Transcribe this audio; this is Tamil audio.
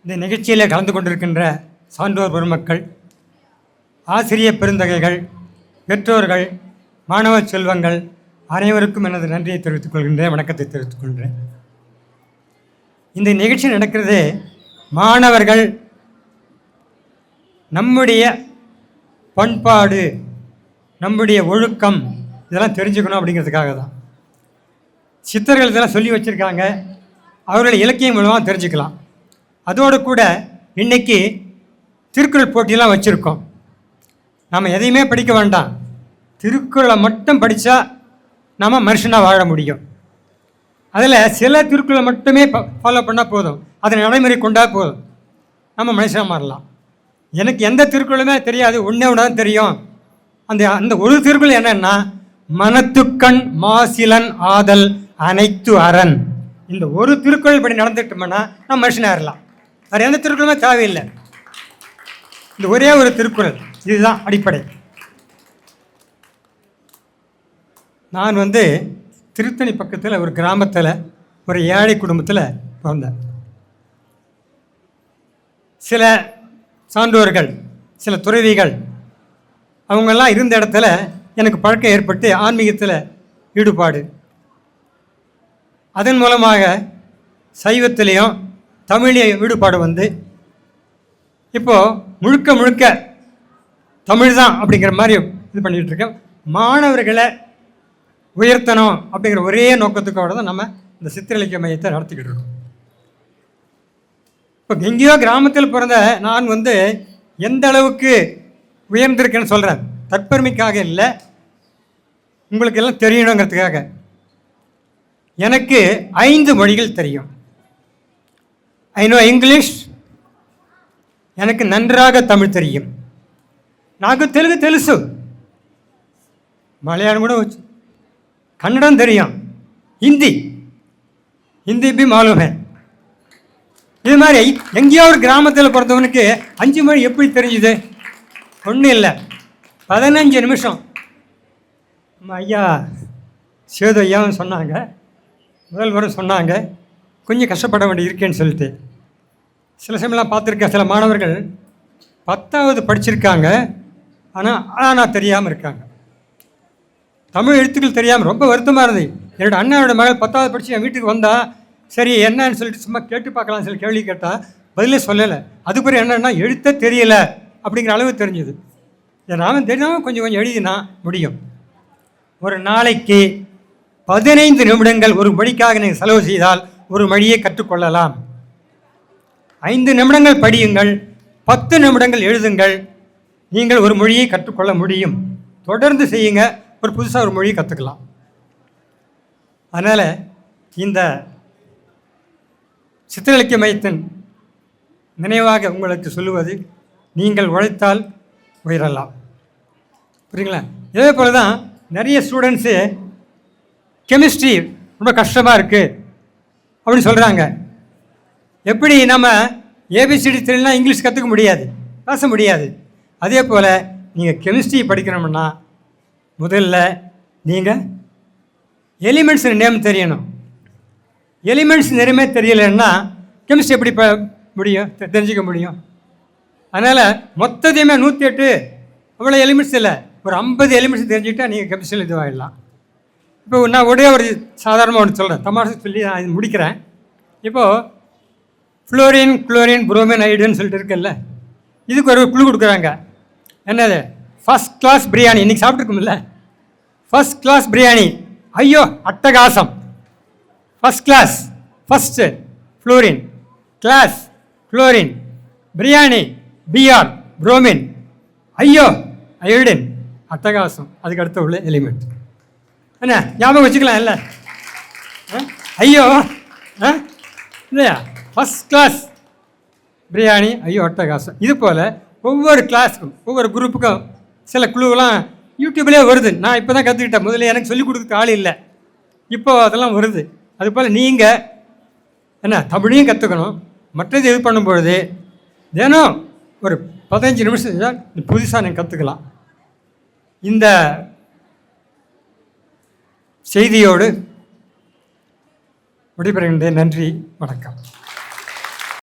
இந்த நிகழ்ச்சியில் கலந்து கொண்டிருக்கின்ற சான்றோர் பெருமக்கள், ஆசிரிய பெருந்தகைகள், பெற்றோர்கள், மாணவ செல்வங்கள் அனைவருக்கும் எனது நன்றியை தெரிவித்துக் கொள்கின்றேன், வணக்கத்தை தெரிவித்துக் கொள்கிறேன். இந்த நிகழ்ச்சி நடக்கிறது மாணவர்கள் நம்முடைய பண்பாடு, நம்முடைய ஒழுக்கம் இதெல்லாம் தெரிஞ்சுக்கணும் அப்படிங்கிறதுக்காக தான். சித்தர்கள் இதெல்லாம் சொல்லி வச்சுருக்காங்க, அவர்களுடைய இலக்கியம் மூலமாக தெரிஞ்சுக்கலாம். அதோடு கூட இன்றைக்கி திருக்குறள் போட்டியெல்லாம் வச்சுருக்கோம். நம்ம எதையுமே படிக்க வேண்டாம், திருக்குறளை மட்டும் படித்தா நம்ம மனுஷனாக வாழ முடியும். அதில் சில திருக்குறளை மட்டுமே ஃபாலோ பண்ணால் போதும், அதை நடைமுறை கொண்டால் போதும், நம்ம மனுஷனாக மாறலாம். எனக்கு எந்த திருக்குறளுமே தெரியாது, ஒன்றே ஒன்று தான் தெரியும். அந்த ஒரு திருக்குறள் என்னன்னா, மனத்துக்கண் மாசிலன் ஆதல் அனைத்து அரண். இந்த ஒரு திருக்குறள் படி நடந்துட்டோம்னா நம்ம மனுஷனாக இருக்கலாம். வேறு எந்த திருக்குறளுமே தேவையில்லை, இந்த ஒரே ஒரு திருக்குறள், இதுதான் அடிப்படை. நான் திருத்தணி பக்கத்தில் ஒரு கிராமத்தில் ஒரு ஏழை குடும்பத்தில் பிறந்தேன். சில சான்றோர்கள், சில துறவிகள் அவங்கெல்லாம் இருந்த இடத்துல எனக்கு பழக்கம் ஏற்பட்டு ஆன்மீகத்தில் ஈடுபாடு. அதன் மூலமாக சைவத்திலையும் தமிழையும் ஈடுபாடு இப்போது முழுக்க முழுக்க தமிழ் தான் அப்படிங்கிற மாதிரி இது பண்ணிகிட்டு இருக்கேன். மாணவர்களை உயர்த்தணும் அப்படிங்கிற ஒரே நோக்கத்துக்கோடு தான் நம்ம இந்த சித்திர இலக்கிய மையத்தை நடத்திக்கிட்டு இருக்கோம். இப்போ எங்கேயோ கிராமத்தில் பிறந்த நான் எந்த அளவுக்கு உயர்ந்திருக்கேன்னு சொல்கிறேன், தற்பெருமைக்காக இல்லை, உங்களுக்கு எல்லாம் தெரியணுங்கிறதுக்காக. எனக்கு 5 மொழிகள் தெரியும். ஐ நோ இங்கிலீஷ், எனக்கு நன்றாக தமிழ் தெரியும், నాకు తెలుగు తెలుసు, மலையாளம் கூட வச்சு, கன்னடம் தெரியும், ஹிந்தி भी मालूम है. இது மாதிரி எங்கேயோ ஒரு கிராமத்தில் பிறந்தவனுக்கு 5 மொழி எப்படி தெரிஞ்சுது? ஒன்றும் இல்லை, 15 நிமிஷம் நம்ம ஐயா சேது ஐயாவும் சொன்னாங்க, முதல்வரும் சொன்னாங்க, கொஞ்சம் கஷ்டப்பட வேண்டி இருக்கேன்னு சொல்லிட்டு. சில சமயம்லாம் பார்த்துருக்கேன், சில மாணவர்கள் 10வது படிச்சிருக்காங்க, ஆனால் தெரியாமல் இருக்காங்க, தமிழ் எழுத்துக்கள் தெரியாமல். ரொம்ப வருத்தமாக இருந்தது. என்னோட அண்ணனோட மகள் 10வது படித்து என் வீட்டுக்கு வந்தால், சரி என்னன்னு சொல்லிட்டு சும்மா கேட்டு பார்க்கலாம் சொல்லி கேள்வி கேட்டால் பதிலே சொல்லலை. அதுக்கு என்னென்னா எழுத்த தெரியலை அப்படிங்கிற அளவு தெரிஞ்சுது. நானும் தெரியாமல் கொஞ்சம் எழுதினா முடியும். ஒரு நாளைக்கு 15 நிமிடங்கள் ஒரு மொழிக்காக நீங்கள் செலவு செய்தால் ஒரு மொழியை கற்றுக்கொள்ளலாம். 5 நிமிடங்கள் படியுங்கள், 10 நிமிடங்கள் எழுதுங்கள், நீங்கள் ஒரு மொழியை கற்றுக்கொள்ள முடியும். தொடர்ந்து செய்யுங்க, ஒரு புதுசாக ஒரு மொழியை கற்றுக்கலாம். அதனால் இந்த சித்திர இலக்கிய மையத்தின் நினைவாக உங்களுக்கு சொல்லுவது, நீங்கள் உழைத்தால் உயரலாம். புரியுங்களா? இதே போல் தான் நிறைய ஸ்டூடெண்ட்ஸு கெமிஸ்ட்ரி ரொம்ப கஷ்டமாக இருக்குது அப்படின்னு சொல்கிறாங்க. எப்படி நம்ம ஏபிசிடி தெரியலனா இங்கிலீஷ் கற்றுக்க முடியாது, பேச முடியாது. அதே போல் நீங்கள் கெமிஸ்ட்ரி படிக்கணும்னா முதல்ல நீங்கள் எலிமெண்ட்ஸ் நேம் தெரியணும். எலிமெண்ட்ஸ் நேரமே தெரியலைன்னா கெமிஸ்ட்ரி எப்படி தெரிஞ்சிக்க முடியும்? அதனால் மொத்தத்தையுமே 108 அவ்வளோ எலிமெண்ட்ஸ் இல்லை, ஒரு 50 எலிமெண்ட்ஸ் தெரிஞ்சுக்கிட்டால் நீங்கள் கெமிஸ்ட்ரியில் இதுவாகிடலாம். இப்போ நான் ஒரே ஒரு சாதாரணமாக ஒன்று சொல்கிறேன், தமாஷை சொல்லி நான் இது முடிக்கிறேன். இப்போது ஃப்ளோரின், குளோரின், புரோமின், ஐடுன்னு சொல்லிட்டு இருக்குல்ல, இதுக்கு ஒரு குழு கொடுக்குறாங்க. என்னது? First class biryani. இன்றைக்கி சாப்பிட்ருக்கோம்ல, ஃபஸ்ட் கிளாஸ் பிரியாணி, ஐயோ அட்டகாசம். First class, first fluorine, class chlorine, biryani B R, bromine, ஐயோ அயோடின், அட்டகாசம். அதுக்கு அடுத்த உள்ள எலிமெண்ட் என்ன ஞாபகம் வச்சுக்கலாம் இல்லை? ஐயோ இல்லையா? ஃபஸ்ட் கிளாஸ் பிரியாணி, ஐயோ அட்டகாசம். இது போல் ஒவ்வொரு கிளாஸுக்கும் ஒவ்வொரு குரூப்புக்கும் சில குழுவெலாம் யூடியூப்லேயே வருது. நான் இப்போ தான் கற்றுக்கிட்டேன், முதல்ல எனக்கு சொல்லிக் கொடுக்க ஆள் இல்லை, இப்போது அதெல்லாம் வருது. அதுபோல் நீங்கள் தமிழையும் கற்றுக்கணும், மற்றது இது பண்ணும்பொழுது தினம் ஒரு 15 நிமிஷம் புதுசாக நீங்கள் கற்றுக்கலாம். இந்த செய்தியோடு விடைபெறுகின்றேன். நன்றி, வணக்கம்.